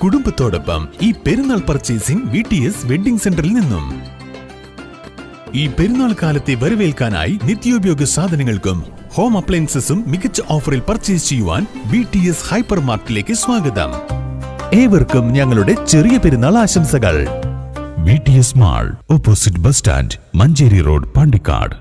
കുടുംബത്തോടൊപ്പം ഈ പെരുന്നാൾ പർച്ചേസിംഗ് VTS വെഡിംഗ് സെന്ററിൽ നിന്നും. ഈ പെരുന്നാൾ കാലത്തെ വരവേൽക്കാനായി നിത്യോപയോഗ സാധനങ്ങൾക്കും ഹോം അപ്ലയൻസസും മികച്ച ഓഫറിൽ പർച്ചേസ് ചെയ്യുവാൻ VTS ഹൈപ്പർ മാർക്കറ്റിലേക്ക് സ്വാഗതം. ഏവർക്കും ഞങ്ങളുടെ ചെറിയ പെരുന്നാൾ ആശംസകൾ. VTS mall, opposite bus stand, Manjeri road, Pandikkad.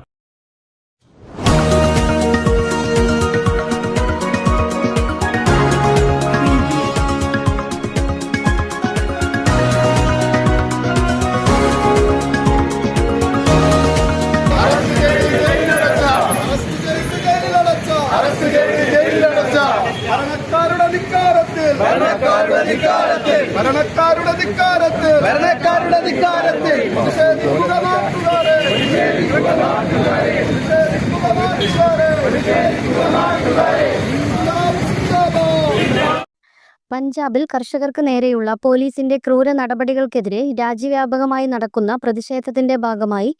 പഞ്ചാബിൽ കർഷകർക്ക് നേരെയുള്ള പോലീസിന്റെ ക്രൂര നടപടികൾക്കെതിരെ രാജ്യവ്യാപകമായി നടക്കുന്ന പ്രതിഷേധത്തിന്റെ ഭാഗമായി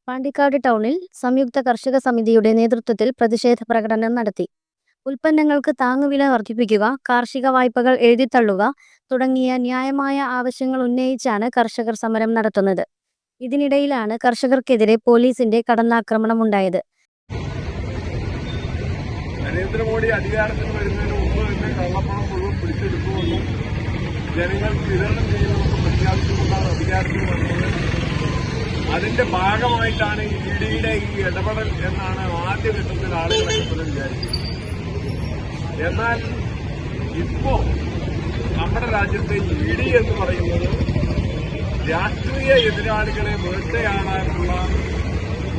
പാണ്ടിക്കാട് ടൗണിൽ സംയുക്ത കർഷക സമിതിയുടെ നേതൃത്വത്തിൽ പ്രതിഷേധ പ്രകടനം നടത്തി. ഉൽപ്പന്നങ്ങൾക്ക് താങ്ങുവില വർദ്ധിപ്പിക്കുക, കാർഷിക വായ്പകൾ എഴുതിത്തള്ളുക തുടങ്ങിയ ന്യായമായ ആവശ്യങ്ങൾ ഉന്നയിച്ചാണ് കർഷകർ സമരം നടത്തുന്നത്. ഇതിനിടയിലാണ് കർഷകർക്കെതിരെ പോലീസിന്റെ കടന്നാക്രമണമുണ്ടായത്. നരേന്ദ്രമോദി അധികാരത്തിൽ വരുന്നതിന് മുമ്പ് തന്നെ കള്ളപ്പണം മുഴുവൻ പിടിച്ചെടുക്കുമെന്നും ജനങ്ങൾക്ക് വിതരണം ചെയ്യുമെന്നും പ്രഖ്യാപിച്ചുകൊണ്ടാണ് അധികാരത്തിൽ വന്നത്. അതിന്റെ ഭാഗമായിട്ടാണ് EDയുടെ ഈ ഇടപെടൽ എന്നാണ് ആദ്യഘട്ടത്തിൽ ആളുകളൊക്കെ വിചാരിച്ചത്. എന്നാൽ ഇപ്പോ നമ്മുടെ രാജ്യത്തെ ED എന്ന് പറയുന്നത് രാഷ്ട്രീയ എതിരാളികളെ വേട്ടയാടാനുള്ള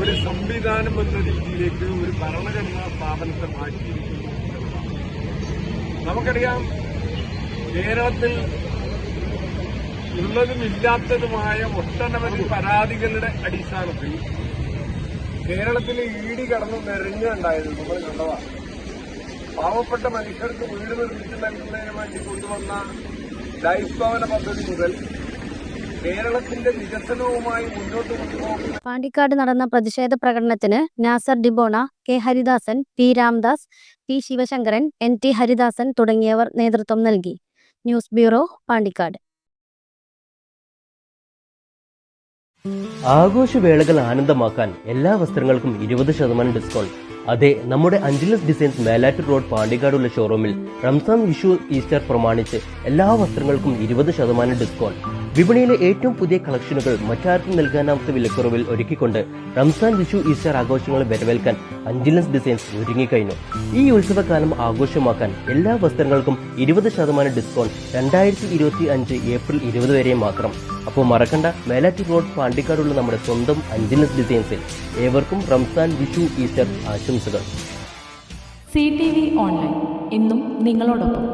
ഒരു സംവിധാനം എന്ന രീതിയിലേക്ക് ഒരു ഭരണഘടനാ സ്ഥാപനത്തെ മാറ്റിയിരിക്കുന്നു. നമുക്കറിയാം, കേരളത്തിൽ ഉള്ളതും ഇല്ലാത്തതുമായ ഒട്ടനവധി പരാതികളുടെ അടിസ്ഥാനത്തിൽ കേരളത്തിൽ ED കടന്നു നിറഞ്ഞുണ്ടായത് നമ്മൾ കണ്ടതാണ്. പാവപ്പെട്ട മനുഷ്യർക്ക് വീട് നിർമ്മിച്ചു നൽകുന്നതിന് വേണ്ടി കൊണ്ടുവന്ന ലൈഫ് ഭവന പദ്ധതി മുതൽ കേരളത്തിന്റെ വികസനവുമായി മുന്നോട്ട് കൊണ്ടുപോകുന്ന പാണ്ടിക്കാട് നടന്ന പ്രതിഷേധ പ്രകടനത്തിന് Nasar ഡിബോണ, K Haridasan, P Ramdas, P Sivasankaran, NT Haridasan തുടങ്ങിയവർ നേതൃത്വം നൽകി. News bureau, Pandikkad. ആഘോഷവേളകൾ ആനന്ദമാക്കാൻ എല്ലാ വസ്ത്രങ്ങൾക്കും 20% ഡിസ്കൗണ്ട്. അതെ, നമ്മുടെ അഞ്ജലസ് ഡിസൈൻസ് മേലാറ്റൂർ റോഡ് പാണ്ടിക്കാടുള്ള ഷോറൂമിൽ റംസാൻ, വിഷു, ഈസ്റ്റർ പ്രമാണിച്ച് എല്ലാ വസ്ത്രങ്ങൾക്കും 20% ഡിസ്കൗണ്ട്. വിപണിയിലെ ഏറ്റവും പുതിയ കളക്ഷനുകൾ മറ്റാർക്കും നൽകാനാവാത്ത വിലക്കുറവിൽ ഒരുക്കിക്കൊണ്ട് റംസാൻ, വിഷു, ഈസ്റ്റർ ആഘോഷങ്ങൾ വരവേൽക്കാൻ അഞ്ജലസ് ഡിസൈൻസ് ഒരുങ്ങിക്കഴിഞ്ഞു. ഈ ഉത്സവകാലം ആഘോഷമാക്കാൻ എല്ലാ വസ്ത്രങ്ങൾക്കും 20% ഡിസ്കൗണ്ട് 2025 ഏപ്രിൽ 20 വരെ മാത്രം. അപ്പോൾ മറക്കണ്ട, മേലാറ്റൂർ റോഡ് പാണ്ടിക്കാടുള്ള നമ്മുടെ സ്വന്തം അഞ്ജലസ് ഡിസൈൻസിൽ. ഏവർക്കും റംസാൻ, വിഷു, ഈസ്റ്റർ ആശംസകൾ. CTV ഓൺലൈൻ, എന്നും നിങ്ങളോടൊപ്പം.